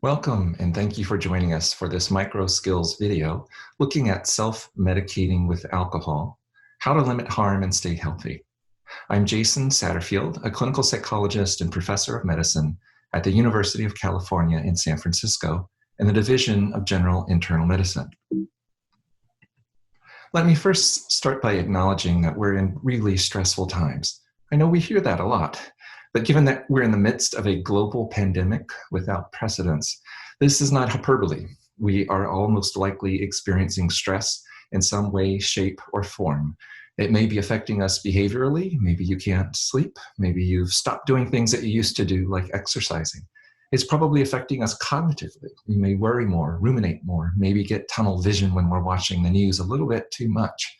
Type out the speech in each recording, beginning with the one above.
Welcome, and thank you for joining us for this micro skills video looking at self-medicating with alcohol, how to limit harm and stay healthy. I'm Jason Satterfield, a clinical psychologist and professor of medicine at the University of California in San Francisco in the Division of General Internal Medicine. Let me first start by acknowledging that we're in really stressful times. I know we hear that a lot. But given that we're in the midst of a global pandemic without precedents, this is not hyperbole. We are all most likely experiencing stress in some way, shape, or form. It may be affecting us behaviorally. Maybe you can't sleep. Maybe you've stopped doing things that you used to do, like exercising. It's probably affecting us cognitively. We may worry more, ruminate more, maybe get tunnel vision when we're watching the news a little bit too much.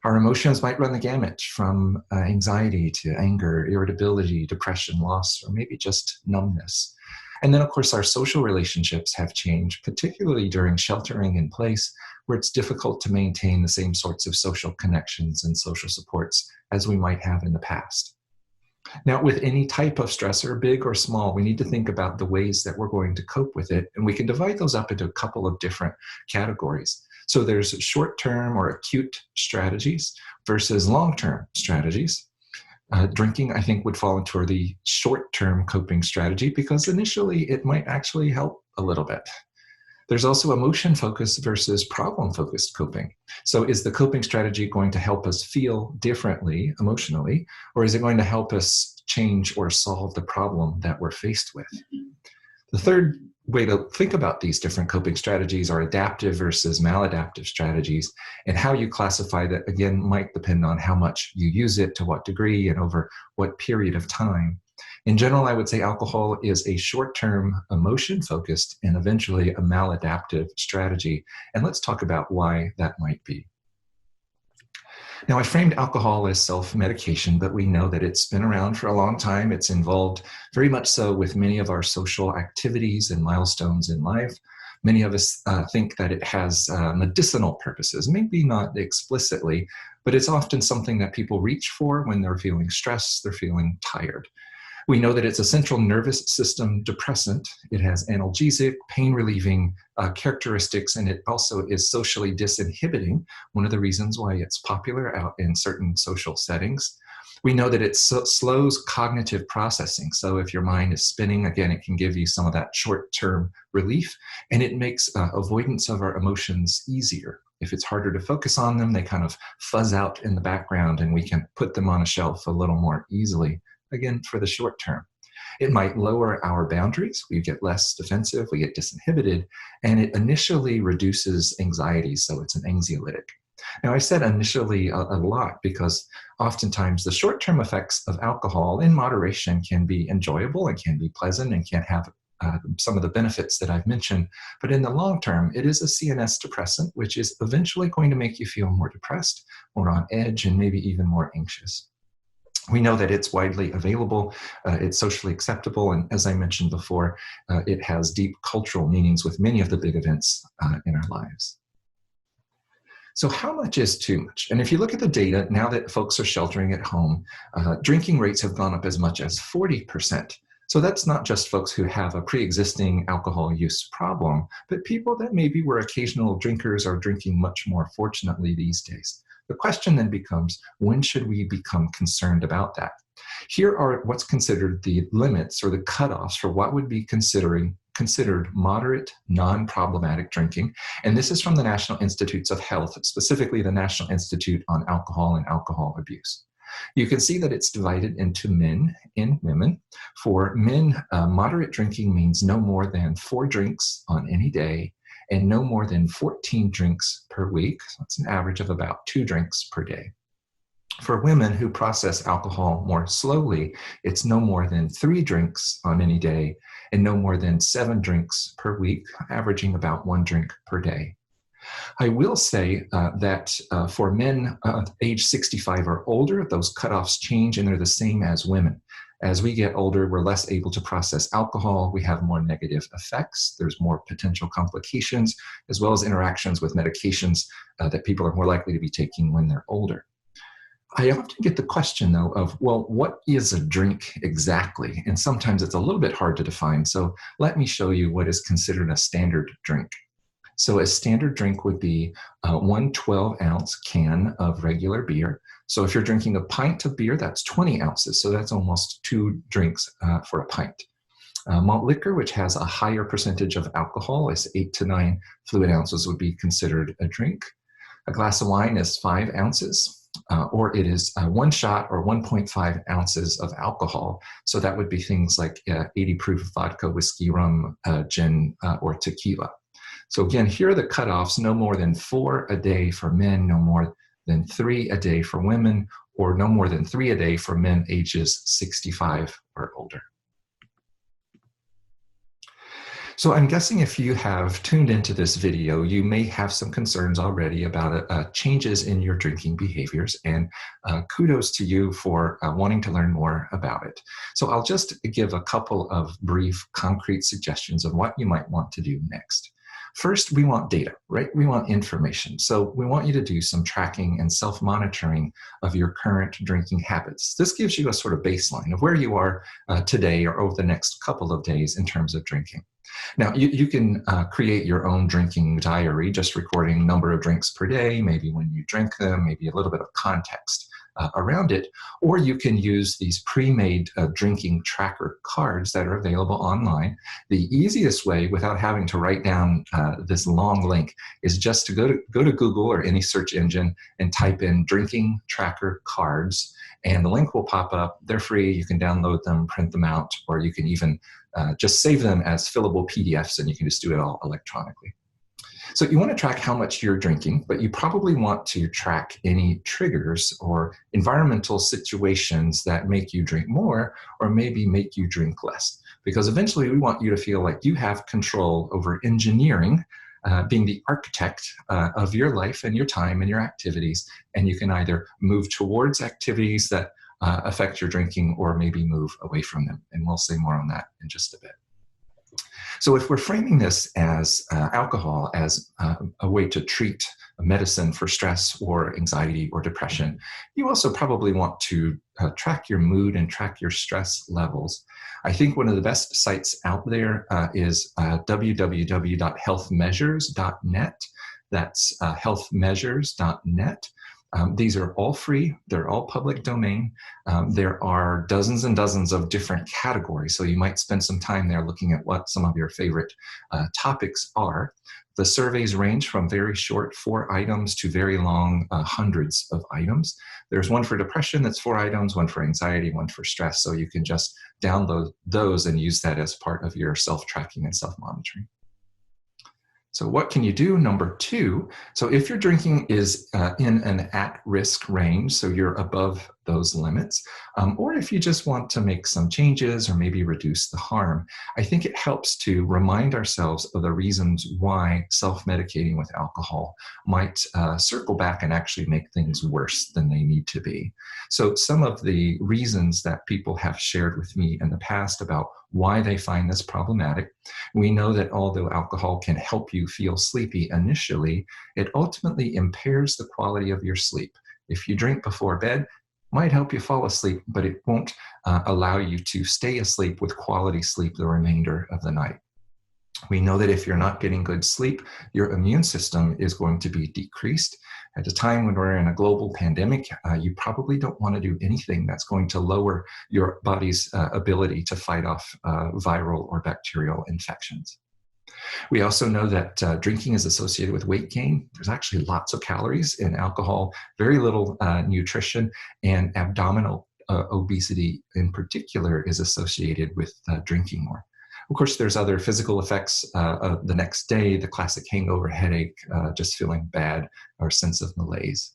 Our emotions might run the gamut from anxiety to anger, irritability, depression, loss, or maybe just numbness. And then, of course, our social relationships have changed, particularly during sheltering in place, where it's difficult to maintain the same sorts of social connections and social supports as we might have in the past. Now, with any type of stressor, big or small, we need to think about the ways that we're going to cope with it, and we can divide those up into a couple of different categories. So there's short-term or acute strategies versus long-term strategies. Drinking, I think, would fall into the short-term coping strategy because initially it might actually help a little bit. There's also emotion-focused versus problem-focused coping. So is the coping strategy going to help us feel differently emotionally, or is it going to help us change or solve the problem that we're faced with? The third way to think about these different coping strategies are adaptive versus maladaptive strategies, and how you classify that, again, might depend on how much you use it, to what degree, and over what period of time. In general, I would say alcohol is a short-term, emotion-focused, and eventually a maladaptive strategy, and let's talk about why that might be. Now, I framed alcohol as self-medication, but we know that it's been around for a long time. It's involved very much so with many of our social activities and milestones in life. Many of us think that it has medicinal purposes, maybe not explicitly, but it's often something that people reach for when they're feeling stressed, they're feeling tired. We know that it's a central nervous system depressant. It has analgesic, pain-relieving characteristics, and it also is socially disinhibiting, one of the reasons why it's popular out in certain social settings. We know that it slows cognitive processing. So if your mind is spinning, again, it can give you some of that short-term relief, and it makes avoidance of our emotions easier. If it's harder to focus on them, they kind of fuzz out in the background, and we can put them on a shelf a little more easily. Again, for the short term. It might lower our boundaries. We get less defensive, we get disinhibited, and it initially reduces anxiety, so it's an anxiolytic. Now, I said initially a lot because oftentimes the short-term effects of alcohol in moderation can be enjoyable and can be pleasant and can have some of the benefits that I've mentioned, but in the long term, it is a CNS depressant, which is eventually going to make you feel more depressed, more on edge, and maybe even more anxious. We know that it's widely available, it's socially acceptable, and as I mentioned before, it has deep cultural meanings with many of the big events in our lives. So how much is too much? And if you look at the data, now that folks are sheltering at home, drinking rates have gone up as much as 40%. So that's not just folks who have a pre-existing alcohol use problem, but people that maybe were occasional drinkers are drinking much more, fortunately, these days. The question then becomes, when should we become concerned about that? Here are what's considered the limits or the cutoffs for what would be considered moderate, non-problematic drinking. And this is from the National Institutes of Health, specifically the National Institute on Alcohol and Alcohol Abuse. You can see that it's divided into men and women. For men, moderate drinking means no more than 4 drinks on any day, and no more than 14 drinks per week. So that's an average of about 2 drinks per day. For women who process alcohol more slowly, it's no more than 3 drinks on any day and no more than 7 drinks per week, averaging about 1 drink per day. I will say that for men age 65 or older, those cutoffs change and they're the same as women. As we get older, we're less able to process alcohol. We have more negative effects. There's more potential complications, as well as interactions with medications that people are more likely to be taking when they're older. I often get the question, though, of, well, what is a drink exactly? And sometimes it's a little bit hard to define. So let me show you what is considered a standard drink. So a standard drink would be one 12-ounce can of regular beer. So if you're drinking a pint of beer, that's 20 ounces. So that's almost 2 drinks for a pint. Malt liquor, which has a higher percentage of alcohol, is 8 to 9 fluid ounces, would be considered a drink. A glass of wine is 5 ounces, or it is 1 shot or 1.5 ounces of alcohol. So that would be things like 80 proof vodka, whiskey, rum, gin, or tequila. So again, here are the cutoffs: no more than 4 a day for men, no more than 3 a day for women, or no more than 3 a day for men ages 65 or older. So I'm guessing if you have tuned into this video, you may have some concerns already about changes in your drinking behaviors, and kudos to you for wanting to learn more about it. So I'll just give a couple of brief, concrete suggestions of what you might want to do next. First, we want data, right? We want information. So we want you to do some tracking and self-monitoring of your current drinking habits. This gives you a sort of baseline of where you are today or over the next couple of days in terms of drinking. Now, you can create your own drinking diary, just recording number of drinks per day, maybe when you drink them, maybe a little bit of context around it, or you can use these pre-made drinking tracker cards that are available online. The easiest way, without having to write down this long link, is just to go to Google or any search engine and type in drinking tracker cards, and the link will pop up. They're free. You can download them, print them out, or you can even just save them as fillable PDFs, and you can just do it all electronically. So you want to track how much you're drinking, but you probably want to track any triggers or environmental situations that make you drink more or maybe make you drink less. Because eventually we want you to feel like you have control over engineering, being the architect of your life and your time and your activities. And you can either move towards activities that affect your drinking or maybe move away from them. And we'll say more on that in just a bit. So if we're framing this as alcohol as a way to treat a medicine for stress or anxiety or depression, you also probably want to track your mood and track your stress levels. I think one of the best sites out there is www.healthmeasures.net. That's healthmeasures.net. These are all free. They're all public domain. There are dozens and dozens of different categories. So you might spend some time there looking at what some of your favorite topics are. The surveys range from very short 4 items to very long hundreds of items. There's one for depression that's 4 items, one for anxiety, one for stress. So you can just download those and use that as part of your self-tracking and self-monitoring. So what can you do? Number 2, so if your drinking is in an at-risk range, so you're above those limits, or if you just want to make some changes or maybe reduce the harm, I think it helps to remind ourselves of the reasons why self-medicating with alcohol might circle back and actually make things worse than they need to be. So some of the reasons that people have shared with me in the past about why they find this problematic: we know that although alcohol can help you feel sleepy initially, it ultimately impairs the quality of your sleep. If you drink before bed, it might help you fall asleep, but it won't allow you to stay asleep with quality sleep the remainder of the night. We know that if you're not getting good sleep, your immune system is going to be decreased. At a time when we're in a global pandemic, you probably don't want to do anything that's going to lower your body's ability to fight off viral or bacterial infections. We also know that drinking is associated with weight gain. There's actually lots of calories in alcohol, very little nutrition, and abdominal obesity in particular is associated with drinking more. Of course, there's other physical effects of the next day, the classic hangover, headache, just feeling bad, or sense of malaise.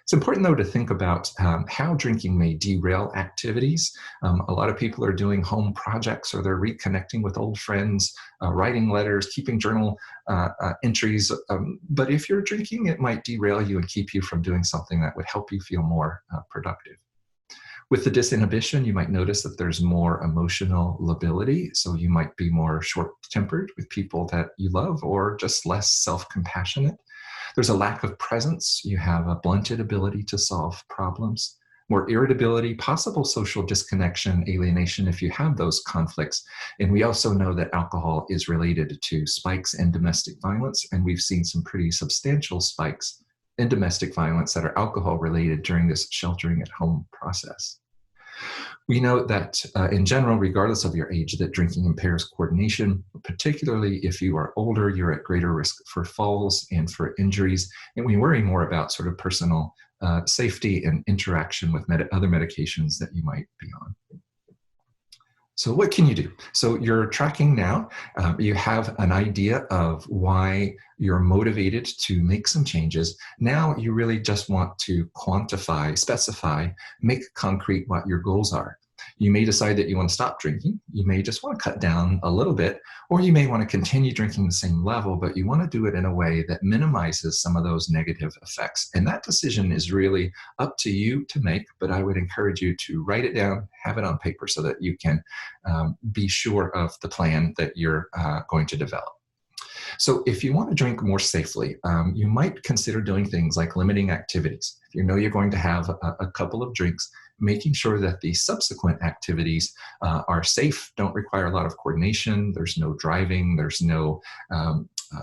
It's important, though, to think about how drinking may derail activities. A lot of people are doing home projects, or they're reconnecting with old friends, writing letters, keeping journal entries. But if you're drinking, it might derail you and keep you from doing something that would help you feel more productive. With the disinhibition, you might notice that there's more emotional lability. So you might be more short-tempered with people that you love, or just less self-compassionate. There's a lack of presence. You have a blunted ability to solve problems, more irritability, possible social disconnection, alienation if you have those conflicts. And we also know that alcohol is related to spikes in domestic violence, and we've seen some pretty substantial spikes in domestic violence that are alcohol related during this sheltering at home process. We know that in general, regardless of your age, that drinking impairs coordination, particularly if you are older, you're at greater risk for falls and for injuries. And we worry more about sort of personal safety and interaction with other medications that you might be on. So what can you do? So you're tracking now. You have an idea of why you're motivated to make some changes. Now you really just want to quantify, specify, make concrete what your goals are. You may decide that you want to stop drinking. You may just want to cut down a little bit, or you may want to continue drinking the same level, but you want to do it in a way that minimizes some of those negative effects. And that decision is really up to you to make, but I would encourage you to write it down, have it on paper so that you can be sure of the plan that you're going to develop. So if you want to drink more safely, you might consider doing things like limiting activities. If you know you're going to have a couple of drinks, making sure that the subsequent activities are safe, don't require a lot of coordination, there's no driving, there's no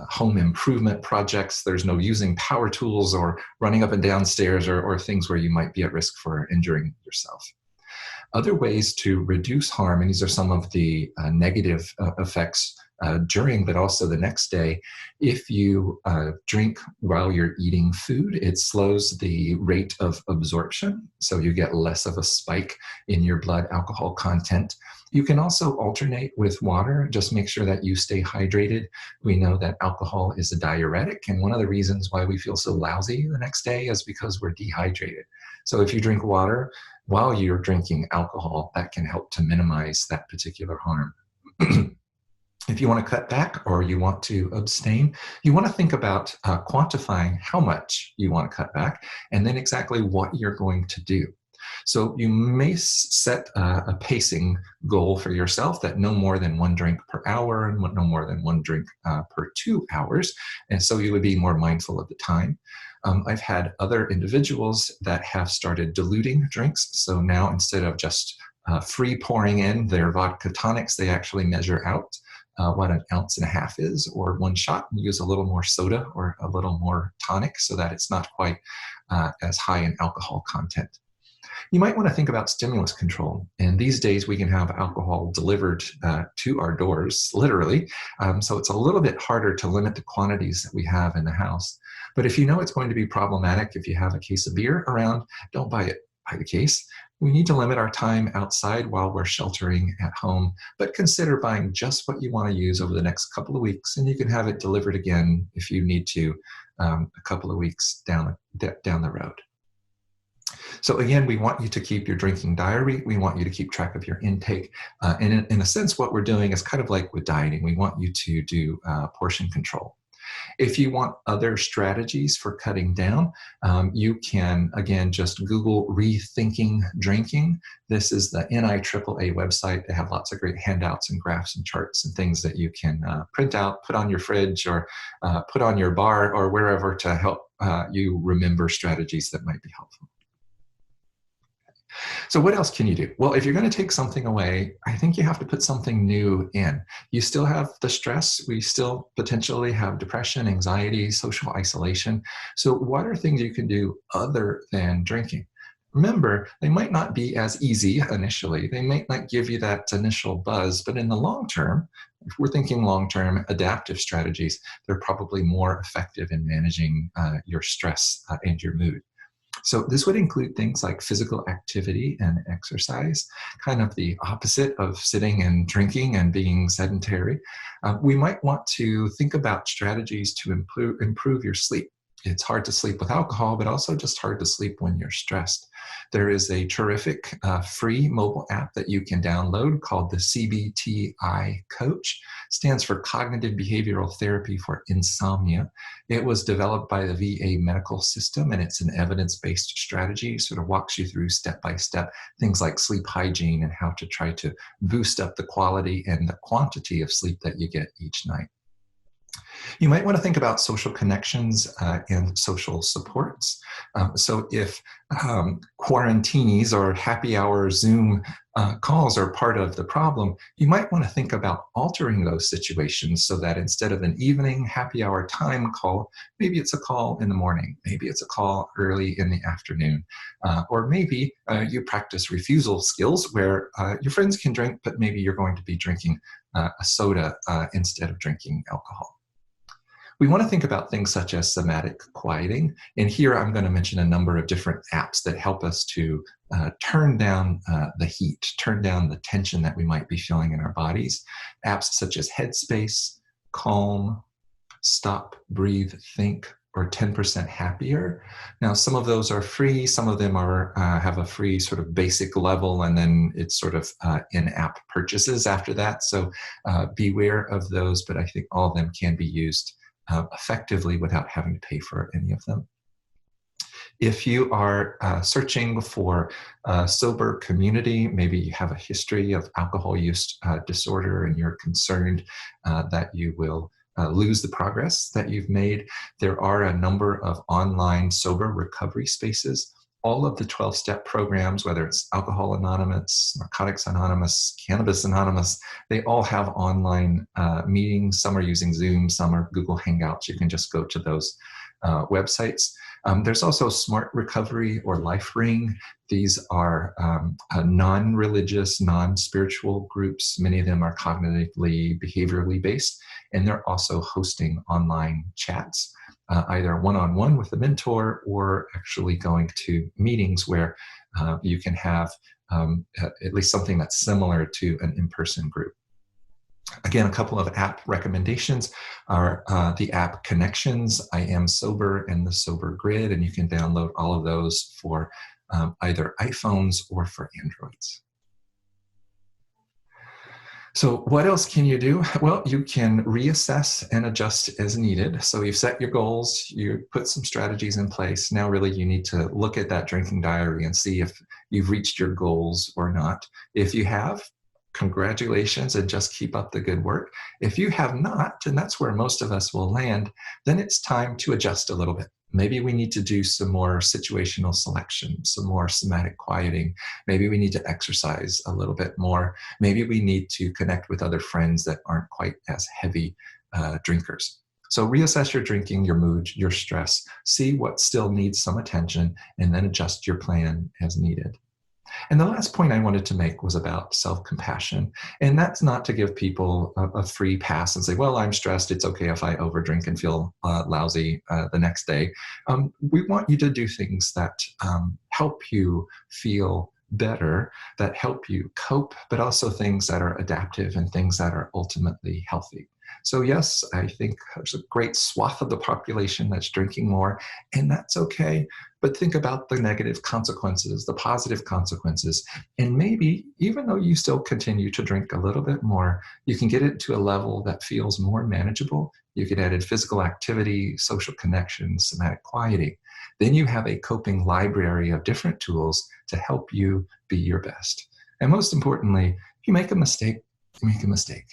home improvement projects, there's no using power tools or running up and down stairs or things where you might be at risk for injuring yourself. Other ways to reduce harm, and these are some of the negative effects during, but also the next day. If you drink while you're eating food, it slows the rate of absorption, so you get less of a spike in your blood alcohol content. You can also alternate with water. Just make sure that you stay hydrated. We know that alcohol is a diuretic, and one of the reasons why we feel so lousy the next day is because we're dehydrated. So if you drink water while you're drinking alcohol, that can help to minimize that particular harm. If you want to cut back or you want to abstain, you want to think about quantifying how much you want to cut back and then exactly what you're going to do. So you may set a pacing goal for yourself that no more than 1 drink per hour and no more than 1 drink per 2 hours. And so you would be more mindful of the time. I've had other individuals that have started diluting drinks. So now instead of just free pouring in their vodka tonics, they actually measure out what 1.5 ounces is, or 1 shot, and use a little more soda or a little more tonic so that it's not quite as high in alcohol content. You might want to think about stimulus control. And these days we can have alcohol delivered to our doors, literally. So it's a little bit harder to limit the quantities that we have in the house. But if you know it's going to be problematic, if you have a case of beer around, don't buy it by the case. We need to limit our time outside while we're sheltering at home, but consider buying just what you want to use over the next couple of weeks, and you can have it delivered again if you need to a couple of weeks down the road. So again, we want you to keep your drinking diary. We want you to keep track of your intake. And in a sense, what we're doing is kind of like with dieting. We want you to do portion control. If you want other strategies for cutting down, you can, again, just Google rethinking drinking. This is the NIAAA website. They have lots of great handouts and graphs and charts and things that you can print out, put on your fridge, or put on your bar or wherever to help you remember strategies that might be helpful. So what else can you do? Well, if you're going to take something away, I think you have to put something new in. You still have the stress. We still potentially have depression, anxiety, social isolation. So what are things you can do other than drinking? Remember, they might not be as easy initially. They might not give you that initial buzz, but in the long term, if we're thinking long-term adaptive strategies, they're probably more effective in managing your stress and your mood. So this would include things like physical activity and exercise, kind of the opposite of sitting and drinking and being sedentary. We might want to think about strategies to improve your sleep. It's hard to sleep with alcohol, but also just hard to sleep when you're stressed. There is a terrific free mobile app that you can download called the CBTI Coach. It stands for Cognitive Behavioral Therapy for Insomnia. It was developed by the VA medical system, and it's an evidence-based strategy. It sort of walks you through step-by-step things like sleep hygiene and how to try to boost up the quality and the quantity of sleep that you get each night. You might want to think about social connections and social supports. So if quarantinis or happy hour Zoom calls are part of the problem, you might want to think about altering those situations so that instead of an evening happy hour time call, maybe it's a call in the morning, maybe it's a call early in the afternoon, or maybe you practice refusal skills where your friends can drink, but maybe you're going to be drinking a soda instead of drinking alcohol. We want to think about things such as somatic quieting. And here I'm going to mention a number of different apps that help us to turn down the heat, turn down the tension that we might be feeling in our bodies. Apps such as Headspace, Calm, Stop, Breathe, Think, or 10% Happier. Now, some of those are free. Some of them are have a free sort of basic level, and then it's sort of in-app purchases after that. So beware of those, but I think all of them can be used effectively without having to pay for any of them. If you are searching for a sober community, maybe you have a history of alcohol use disorder and you're concerned that you will lose the progress that you've made, there are a number of online sober recovery spaces. All of the 12-step programs, whether it's Alcohol Anonymous, Narcotics Anonymous, Cannabis Anonymous, they all have online meetings. Some are using Zoom, some are Google Hangouts. You can just go to those websites. There's also Smart Recovery or Life Ring. These are non-religious, non-spiritual groups. Many of them are cognitively, behaviorally based, and they're also hosting online chats, either one-on-one with a mentor or actually going to meetings where you can have at least something that's similar to an in-person group. Again, a couple of app recommendations are the app Connections, I Am Sober, and the Sober Grid, and you can download all of those for either iPhones or for Androids. So what else can you do? Well, you can reassess and adjust as needed. So you've set your goals, you put some strategies in place. Now really you need to look at that drinking diary and see if you've reached your goals or not. If you have, congratulations, and just keep up the good work. If you have not, and that's where most of us will land, then it's time to adjust a little bit. Maybe we need to do some more situational selection, some more somatic quieting. Maybe we need to exercise a little bit more. Maybe we need to connect with other friends that aren't quite as heavy drinkers. So reassess your drinking, your mood, your stress, see what still needs some attention, and then adjust your plan as needed. And the last point I wanted to make was about self-compassion. And that's not to give people a free pass and say, well, I'm stressed, it's okay if I overdrink and feel lousy the next day. We want you to do things that help you feel better, that help you cope, but also things that are adaptive and things that are ultimately healthy. So yes, I think there's a great swath of the population that's drinking more, and that's okay. But think about the negative consequences, the positive consequences. And maybe, even though you still continue to drink a little bit more, you can get it to a level that feels more manageable. You can add in physical activity, social connections, somatic quieting. Then you have a coping library of different tools to help you be your best. And most importantly, if you make a mistake, you make a mistake.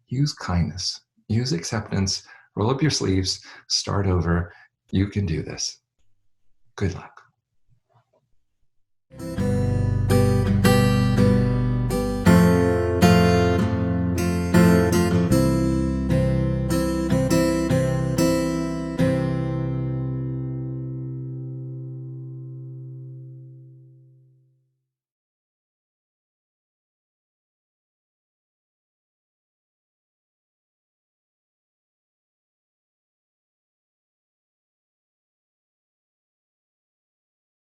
Use kindness, use acceptance, roll up your sleeves, start over. You can do this. Good luck.